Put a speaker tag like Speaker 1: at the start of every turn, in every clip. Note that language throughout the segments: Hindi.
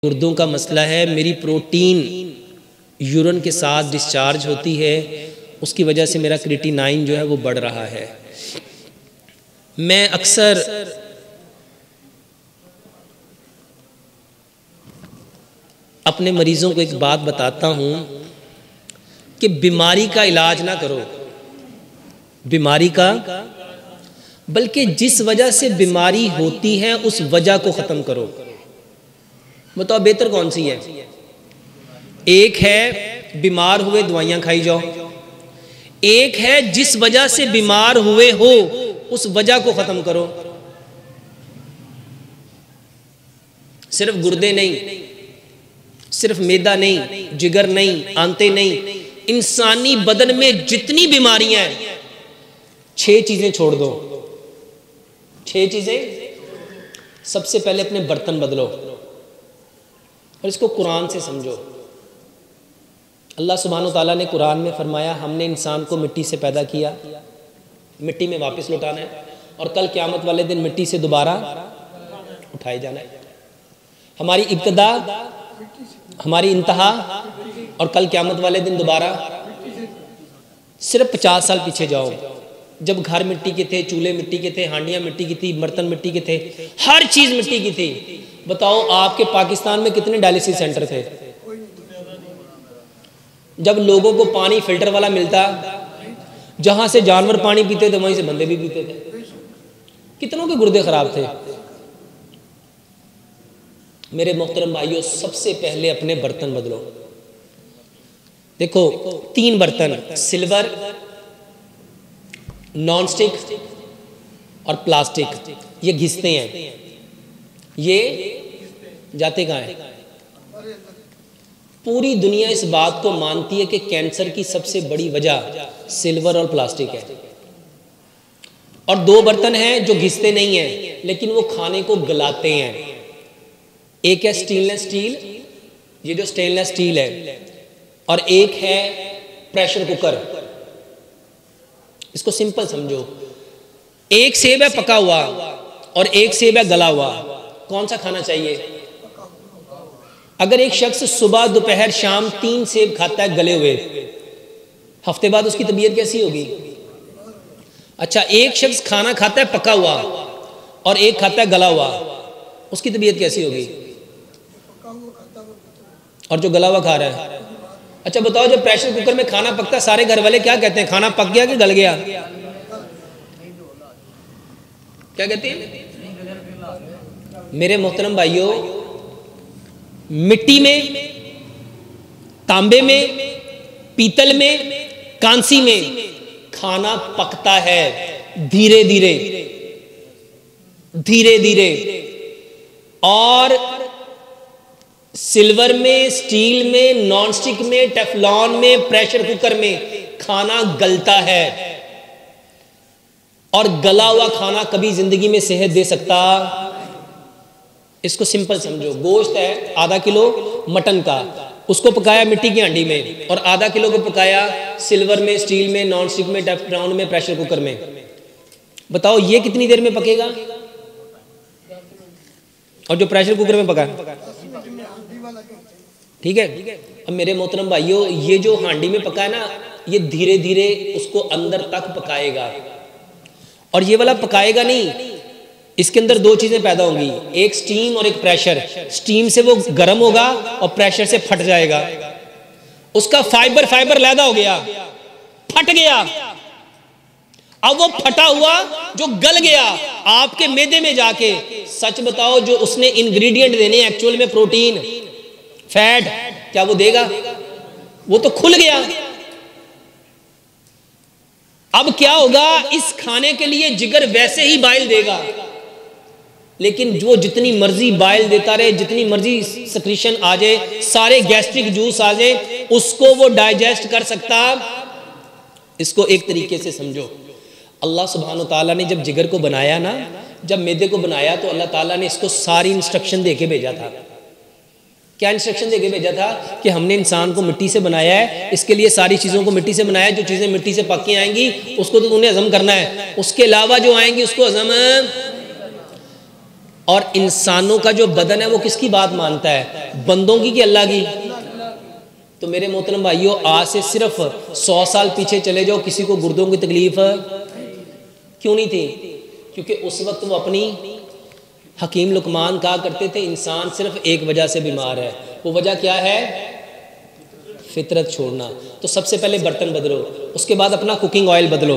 Speaker 1: गुर्दों का मसला है, मेरी प्रोटीन यूरिन के साथ डिस्चार्ज होती है, उसकी वजह से मेरा क्रिएटिनाइन जो है वो बढ़ रहा है। मैं अक्सर अपने मरीज़ों को एक बात बताता हूँ कि बीमारी का इलाज ना करो, बीमारी का, बल्कि जिस वजह से बीमारी होती है उस वजह को ख़त्म करो। बताओ बेहतर कौन सी है? एक है बीमार हुए दवाइयां खाई जाओ, एक है जिस वजह से बीमार हुए हो उस वजह को खत्म करो। सिर्फ गुर्दे नहीं, सिर्फ मैदा नहीं, जिगर नहीं, आंतें नहीं, इंसानी बदन में जितनी बीमारियां हैं 6 चीजें छोड़ दो। 6 चीजें। सबसे पहले अपने बर्तन बदलो और इसको कुरान से समझो। अल्लाह सुब्हानो व तआला ने कुरान में फरमाया, हमने इंसान को मिट्टी से पैदा किया, मिट्टी में वापस लौटाना है और कल क़यामत वाले दिन मिट्टी से दोबारा उठाए जाना है। हमारी इब्तिदा, हमारी इंतहा और कल क़यामत वाले दिन दोबारा। सिर्फ 50 साल पीछे जाओ, जब घर मिट्टी के थे, चूल्हे मिट्टी के थे, हांडियां मिट्टी की थी, बर्तन मिट्टी के थे, हर चीज मिट्टी की थी। बताओ आपके पाकिस्तान में कितने डायलिसिस सेंटर थे? जब लोगों को पानी फिल्टर वाला मिलता, जहां से जानवर पानी पीते थे वहीं से बंदे भी पीते थे। कितनों के गुर्दे खराब थे। मेरे मोहतरम भाइयों, सबसे पहले अपने बर्तन बदलो। देखो 3 बर्तन, सिल्वर, नॉन स्टिक और प्लास्टिक, ये घिसते हैं, ये जाते कहाँ हैं? पूरी दुनिया इस बात को मानती है कि कैंसर की सबसे बड़ी वजह सिल्वर और प्लास्टिक है। और 2 बर्तन हैं जो घिसते नहीं हैं लेकिन वो खाने को गलाते हैं। एक है स्टेनलेस स्टील, ये जो स्टेनलेस स्टील है, और एक है प्रेशर कुकर। इसको सिंपल समझो, एक सेब है पका हुआ और एक सेब है गला हुआ, कौन सा खाना चाहिए? अगर एक शख्स सुबह दोपहर शाम 3 सेब खाता है गले हुए, हफ्ते बाद उसकी तबीयत कैसी होगी? अच्छा, एक शख्स खाना खाता है पका हुआ और एक खाता है गला हुआ, उसकी तबीयत कैसी होगी? और जो गला हुआ खा रहा है, अच्छा बताओ, जब प्रेशर कुकर में खाना पकता है सारे घर वाले क्या कहते हैं? खाना पक गया कि गल गया? क्या कहते हैं? मेरे मोहतरम भाइयों, मिट्टी में, तांबे में, पीतल में, कांसी में खाना पकता है धीरे धीरे धीरे धीरे, और सिल्वर में, स्टील में, नॉनस्टिक में, टेफलॉन में, प्रेशर कुकर में खाना गलता है। और गला हुआ खाना कभी जिंदगी में सेहत दे सकता? इसको सिंपल समझो, गोश्त है आधा किलो मटन का, उसको पकाया मिट्टी की हांडी में और आधा किलो को पकाया सिल्वर में, स्टील में, नॉन स्टिक में, टेफलॉन में, प्रेशर कुकर में। बताओ ये कितनी देर में पकेगा? और जो प्रेशर कुकर में पका, ठीक है। अब मेरे मोहतरम भाइयों, ये जो हांडी में पका है ना, ये धीरे धीरे उसको अंदर तक पकाएगा, और ये वाला पकाएगा नहीं, इसके अंदर 2 चीजें पैदा होंगी, एक स्टीम और एक प्रेशर। स्टीम से वो गर्म होगा और प्रेशर से फट जाएगा, उसका फाइबर लैदा हो गया, फट गया। अब वो फटा हुआ जो गल गया आपके मैदे में जाके, सच बताओ जो उसने इंग्रेडिएंट देने एक्चुअल में प्रोटीन, फैट, क्या वो देगा? वो तो खुल गया। अब क्या होगा? इस खाने के लिए जिगर वैसे ही बाइल देगा, लेकिन जो जितनी मर्जी बाइल देता रहे, जितनी मर्जी सक्रीशन आ जाए, सारे गैस्ट्रिक जूस आ जाए, उसको वो डाइजेस्ट कर सकता? इसको एक तरीके से समझो, अल्लाह सुब्हानो ताला ने जब जिगर को बनाया ना, जब मैदे को बनाया, तो अल्लाह ताला ने इसको सारी इंस्ट्रक्शन देके भेजा था। क्या इंस्ट्रक्शन देके भेजा था? कि हमने इंसान को मिट्टी से बनाया है, इसके लिए सारी चीज़ों को मिट्टी से बनाया है, जो चीज़ें मिट्टी से पक के आएंगी उसको तो तूने हजम करना है, उसके अलावा जो आएंगी उसको हजम और इंसानों का जो बदन है वो किसकी बात मानता है, बंदों की कि अल्लाह की? तो मेरे मोहतरम भाइयों, आज से सिर्फ 100 साल पीछे चले जाओ, किसी को गुर्दों की तकलीफ क्यों नहीं थी? क्योंकि उस वक्त वो अपनी, हकीम लुकमान कहा करते थे, इंसान सिर्फ एक वजह से बीमार है। वो वजह क्या है? फितरत छोड़ना। तो सबसे पहले बर्तन बदलो, उसके बाद अपना कुकिंग ऑयल बदलो,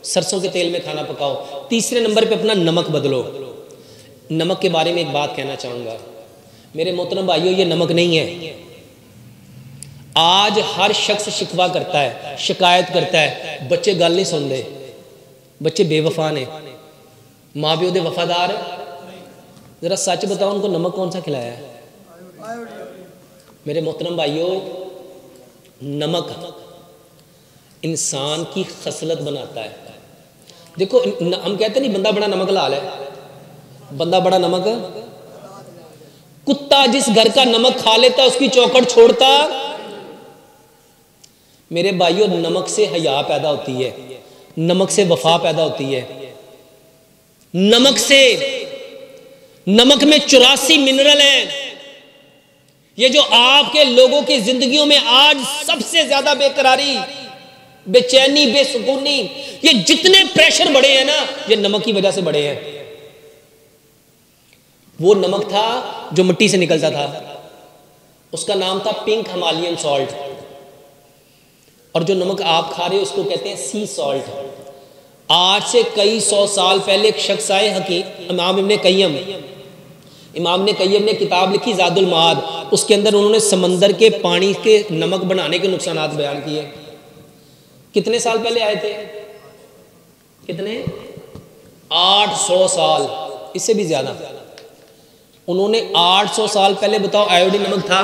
Speaker 1: सरसों के तेल में खाना पकाओ। तीसरे नंबर पे अपना नमक बदलो। नमक के बारे में एक बात कहना चाहूँगा मेरे मोहतरम भाइयों, ये नमक नहीं है। आज हर शख्स शिकवा करता है, शिकायत करता है, बच्चे गल नहीं सुनते, बच्चे बेवफा ने, माँ प्यो दे वफादार। जरा सच बताओ, उनको नमक कौन सा खिलाया है? मेरे मोहतरम भाइयों, नमक इंसान की खसलत बनाता है। देखो हम कहते नहीं बंदा बड़ा नमक लाल है, बंदा बड़ा नमक, कुत्ता जिस घर का नमक खा लेता उसकी चौखट छोड़ता। मेरे भाइयों, नमक से हया पैदा होती है, नमक से वफा पैदा होती है, नमक में 84 मिनरल हैं। ये जो आपके लोगों की जिंदगियों में आज सबसे ज्यादा बेकरारी, बेचैनी, बेसुकूनी, ये जितने प्रेशर बढ़े हैं ना, ये नमक की वजह से बढ़े हैं। वो नमक था जो मिट्टी से निकलता था, उसका नाम था पिंक हिमालयन सॉल्ट। और जो नमक आप खा रहे हो उसको कहते हैं सी सॉल्ट। आज से कई 100 साल पहले एक शख्स आए, हकीम इमाम इब्न कय्यम ने किताब लिखी ज़ादुल माद। उसके अंदर उन्होंने समंदर के पानी के नमक बनाने के नुकसानात बयान किए। कितने साल पहले आए थे? कितने? 800 साल, इससे भी ज्यादा। उन्होंने 800 साल पहले, बताओ, आयोडीन नमक था।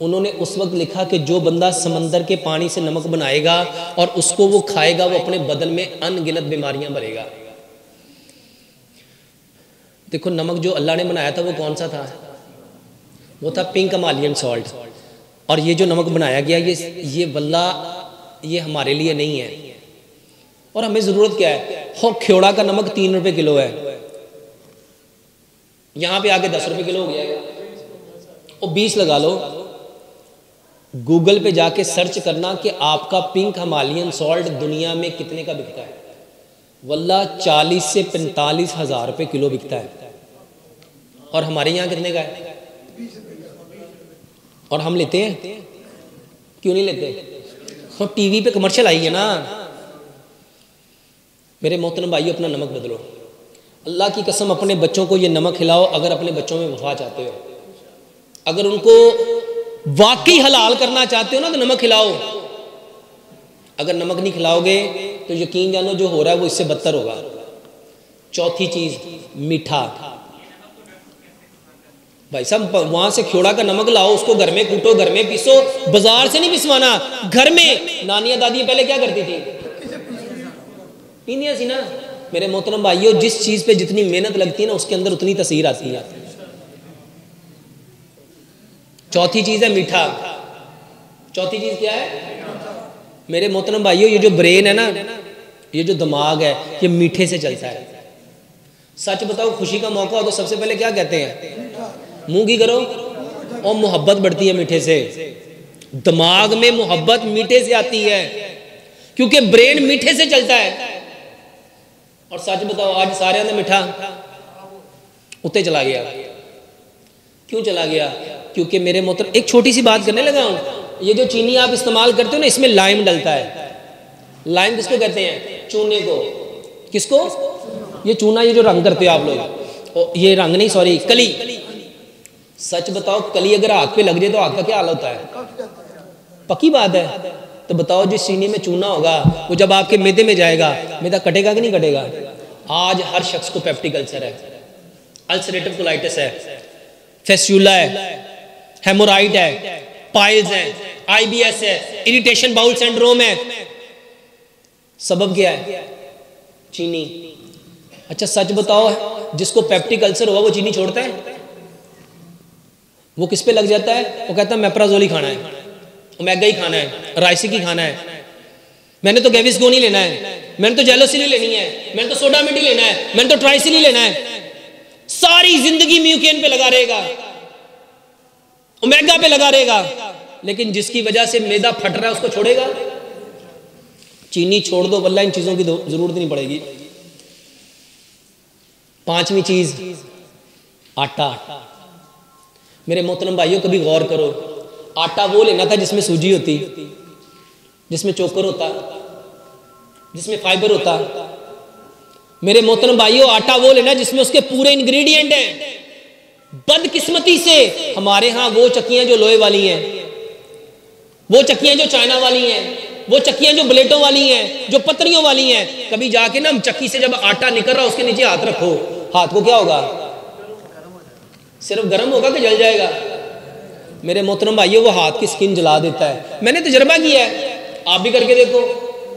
Speaker 1: उन्होंने उस वक्त लिखा कि जो बंदा समंदर के पानी से नमक बनाएगा और उसको वो खाएगा, वो अपने बदन में अनगिनत बीमारियां भरेगा। देखो, नमक जो अल्लाह ने बनाया था वो कौन सा था? वो था पिंक हिमालयन सॉल्ट। और ये जो नमक बनाया गया, ये वल्ला ये हमारे लिए नहीं है। और हमें ज़रूरत क्या है? हो ख्योड़ा का नमक 3 रुपए किलो है, यहाँ पे आके 10 रुपए किलो हो गया, और 20 लगा लो। गूगल पे जाके सर्च करना कि आपका पिंक हिमालयन सॉल्ट दुनिया में कितने का बिकता है। वल्ला 40 से 45 हज़ार रुपये किलो बिकता है। और हमारे यहाँ कितने का है? और हम लेते हैं? क्यों नहीं लेते? तो टीवी पे कमर्शियल आई है ना। मेरे मोहतरम भाइयों, अपना नमक बदलो। अल्लाह की कसम, अपने बच्चों को ये नमक खिलाओ अगर अपने बच्चों में वफा चाहते हो। अगर उनको वाकई हलाल करना चाहते हो ना, तो नमक खिलाओ। अगर नमक नहीं खिलाओगे तो यकीन जानो जो हो रहा है वो इससे बदतर होगा। चौथी चीज, मीठा। भाई साहब, वहां से ख्योड़ा का नमक लाओ, उसको घर में कूटो, घर में पीसो, बाजार से नहीं पिसवाना, घर में। नानियां दादियां पहले क्या करती थी? पीनिया सी ना। मेरे मोहतरम भाइयों, जिस चीज पे जितनी मेहनत लगती है ना, उसके अंदर उतनी तसीर आती है। चौथी चीज है मीठा। चौथी चीज क्या है? मेरे मोहतरम भाइयों, ये जो ब्रेन है ना, ये जो दिमाग है, ये मीठे से चलता है। सच बताओ, खुशी का मौका हो तो सबसे पहले क्या कहते हैं? मुंह की करो, और मोहब्बत बढ़ती है मीठे से। दिमाग में मोहब्बत मीठे से आती है, क्योंकि ब्रेन मीठे से चलता है। और सच बताओ, आज सारे ने मीठा उत्ते चला गया। क्यों चला गया? क्योंकि मेरे मोहतरम, एक छोटी सी बात करने लगा हूं। ये जो चीनी आप इस्तेमाल करते हो ना, इसमें लाइम डलता है। लाइम किसको कहते हैं? चूने को। किसको? ये चूना, ये जो रंग करते हो आप लोग, ये रंग नहीं, सॉरी, कली। सच बताओ, कली अगर हाथ पे लग जाए तो हाथ का क्या हाल होता है? पक्की बात है। तो बताओ, जिस चीनी में चूना होगा वो जब आपके मैदे में जाएगा, मैदा कटेगा कि नहीं कटेगा? आज हर शख्स को पेप्टिक अल्सर है, अल्सरेटिव कोलाइटिस है, फेस्यूला है, हेमोराइड है, पाइल्स है, IBS है, इरिटेशन बाउल सिंड्रोम है। सबब क्या है? चीनी। अच्छा सच बताओ, जिसको पेप्टिक अल्सर हुआ वो चीनी छोड़ता है? वो किस पे लग जाता है? वो कहता है मेप्राजोल ही खाना है, ओमेगा ही खाना है, राइसिक ही खाना है, मैंने तो गैविस्कोन ही लेना है, मैंने तो जेलोसिल ही लेनी है, मैंने तो सोडामिड ही लेना है, मैंने तो ट्राइसिल ही लेना है। सारी जिंदगी म्यूकेन पे लगा रहेगा, ओमेगा पे लगा रहेगा, लेकिन जिसकी वजह से मैदा फट रहा है उसको छोड़ेगा? चीनी छोड़ दो, वल्लाह इन चीजों की जरूरत नहीं पड़ेगी। पांचवी चीज आटा। मेरे मोहतरम भाइयों कभी गौर करो, आटा वो लेना था जिसमें सूजी होती, जिसमें चोकर होता, जिसमें फाइबर होता। मेरे मोहतरम भाइयों आटा वो लेना जिसमें उसके पूरे इंग्रेडिएंट हैं। बदकिस्मती से हमारे यहां वो चक्कियां जो लोहे वाली हैं, वो चक्कियां जो चाइना वाली हैं, वो चक्कियां जो ब्लेटों वाली हैं, जो पतरियों वाली हैं, कभी जाके ना चक्की से जब आटा निकल रहा उसके नीचे हाथ रखो, हाथ को क्या होगा? सिर्फ गर्म होगा कि जल जाएगा? मेरे मोहतरम भाइयों वो हाथ की स्किन जला देता है। मैंने तजर्बा किया है, आप भी करके देखो।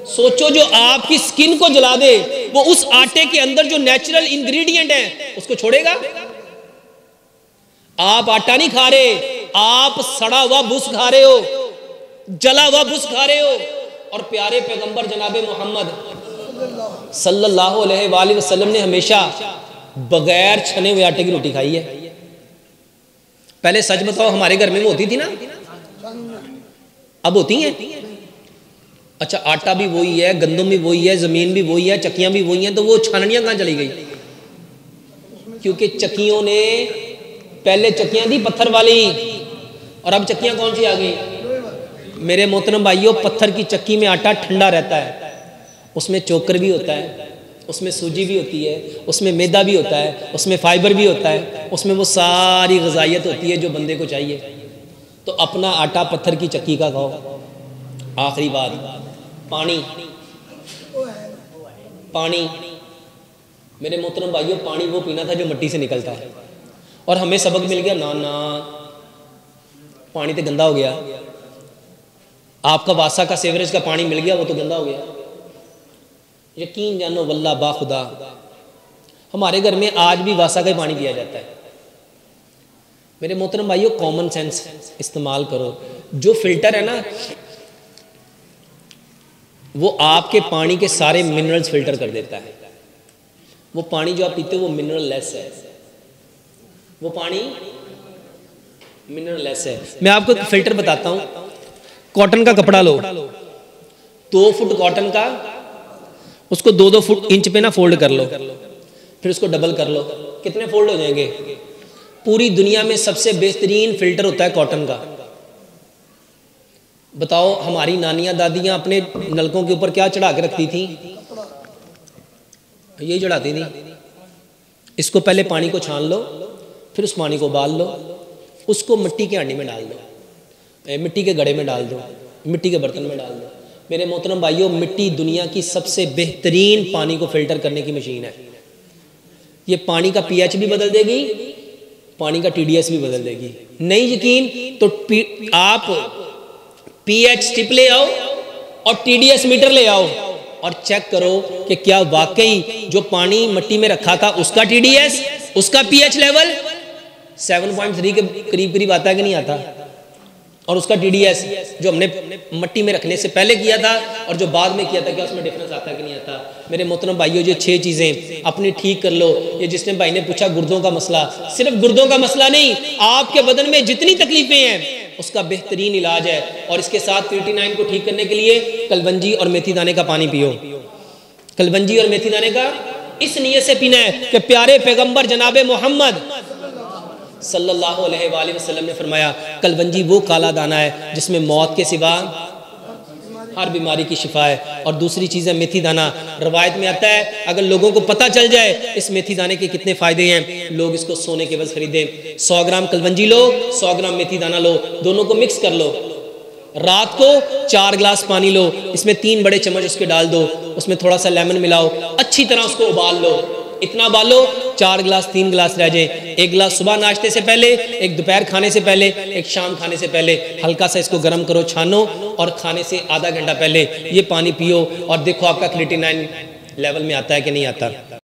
Speaker 1: सोचो जो आपकी स्किन को जला दे वो उस आटे के अंदर जो नेचुरल इंग्रेडिएंट है उसको छोड़ेगा? आप आटा नहीं खा रहे, आप सड़ा हुआ भूस खा रहे हो, जला हुआ भूस खा रहे हो। और प्यारे पैगंबर जनाबे मोहम्मद सल्लल्लाहु अलैहि वसल्लम ने हमेशा बगैर छने हुए आटे की रोटी खाई है। पहले सच बताओ, हमारे घर में वो होती थी ना? अब होती हैं? अच्छा, आटा भी वही है, गंदम भी वही है, जमीन भी वही है, चक्कियां भी वही हैं, तो वो छाननियां कहां चली गई? क्योंकि चक्कियों ने, पहले चक्कियां थी पत्थर वाली और अब चक्कियां कौन सी आ गई? मेरे मोहतरम भाइयों पत्थर की चक्की में आटा ठंडा रहता है, उसमें चोकर भी होता है, उसमें सूजी भी होती है, उसमें मैदा भी होता है, उसमें फाइबर भी होता है, उसमें वो सारी ग़िज़ाइयत होती है जो बंदे को चाहिए। तो अपना आटा पत्थर की चक्की का खाओ। आखिरी बात, पानी। पानी मेरे मोहतरम भाइयों, पानी वो पीना था जो मिट्टी से निकलता है, और हमें सबक मिल गया ना ना पानी तो गंदा हो गया। आपका वासा का सेवरेज का पानी मिल गया, वो तो गंदा हो गया। यकीन जानो वल्लाह बाखुदा हमारे घर में आज भी वासा का ही पानी पिया जाता है। मेरे मोहतरम भाइयों कॉमन सेंस इस्तेमाल करो। जो फिल्टर है ना वो आपके पानी के सारे मिनरल्स फिल्टर कर देता है। वो पानी जो आप पीते हो वो मिनरल लेस है, वो पानी मिनरल लेस है। मैं आपको एक फिल्टर बताता हूं। कॉटन का कपड़ा लो, 2 फुट कॉटन का, उसको 2-2 फुट इंच पे ना फोल्ड कर लो, फिर उसको डबल कर लो, कितने फोल्ड हो जाएंगे? पूरी दुनिया में सबसे बेहतरीन फिल्टर होता है कॉटन का। बताओ हमारी नानियां दादियां अपने नलकों के ऊपर क्या चढ़ा के रखती थी? यही चढ़ाती थी। इसको पहले पानी को छान लो, फिर उस पानी को उबाल लो, उसको मिट्टी के हांडी में डाल दो, मिट्टी के घड़े में डाल दो, मिट्टी के बर्तन में डाल दो। मेरे मोहतरम भाइयों मिट्टी दुनिया की सबसे बेहतरीन पानी को फिल्टर करने की मशीन है। ये पानी का पीएच भी बदल देगी, पानी का टीडीएस भी बदल देगी। नहीं यकीन तो आप पीएच स्ट्रिप ले आओ और टीडीएस मीटर ले आओ और चेक करो कि क्या वाकई जो पानी मिट्टी में रखा था उसका टीडीएस, उसका पीएच लेवल 7.3 के करीब करीब आता है कि नहीं आता, और उसका टीडीएस जो हमने मिट्टी में रखने से पहले किया था और जो बाद में किया था, क्या उसमें डिफरेंस आता है कि नहीं आता। मेरे मोहतरम भाइयों जो 6 चीज़ें अपनी ठीक कर लो। ये जिसने भाई ने पूछा गुर्दों का मसला, सिर्फ गुर्दों का मसला नहीं, आपके बदन में जितनी तकलीफें हैं उसका बेहतरीन इलाज है। और इसके साथ क्रिएटिनाइन को ठीक करने के लिए कलवंजी और मेथी दाने का पानी पियो। कलवंजी और मेथी दाने का इस नियत से पीना है कि प्यारे पैगंबर जनाबे मोहम्मद सल्लल्लाहु अलैहि वसल्लम ने फरमाया कलवंजी वो काला दाना है जिसमें मौत के सिवा हर बीमारी की शिफा है। और दूसरी चीज़ है मेथी दाना। रवायत में आता है अगर लोगों को पता चल जाए इस मेथी दाने के कितने फ़ायदे हैं, लोग इसको सोने के बस खरीदें। 100 ग्राम कलवंजी लो, 100 ग्राम मेथी दाना लो, दोनों को मिक्स कर लो। रात को 4 गिलास पानी लो, इसमें 3 बड़े चम्मच उसके डाल दो, उसमें थोड़ा सा लेमन मिलाओ, अच्छी तरह उसको उबाल लो। इतना उबालो 4 गिलास 3 गिलास रह जाए। 1 गिलास सुबह नाश्ते से पहले, एक दोपहर खाने से पहले, एक शाम खाने से पहले। हल्का सा इसको गर्म करो, छानो और खाने से आधा घंटा पहले ये पानी पियो और देखो आपका क्रिएटिनाइन लेवल में आता है कि नहीं आता।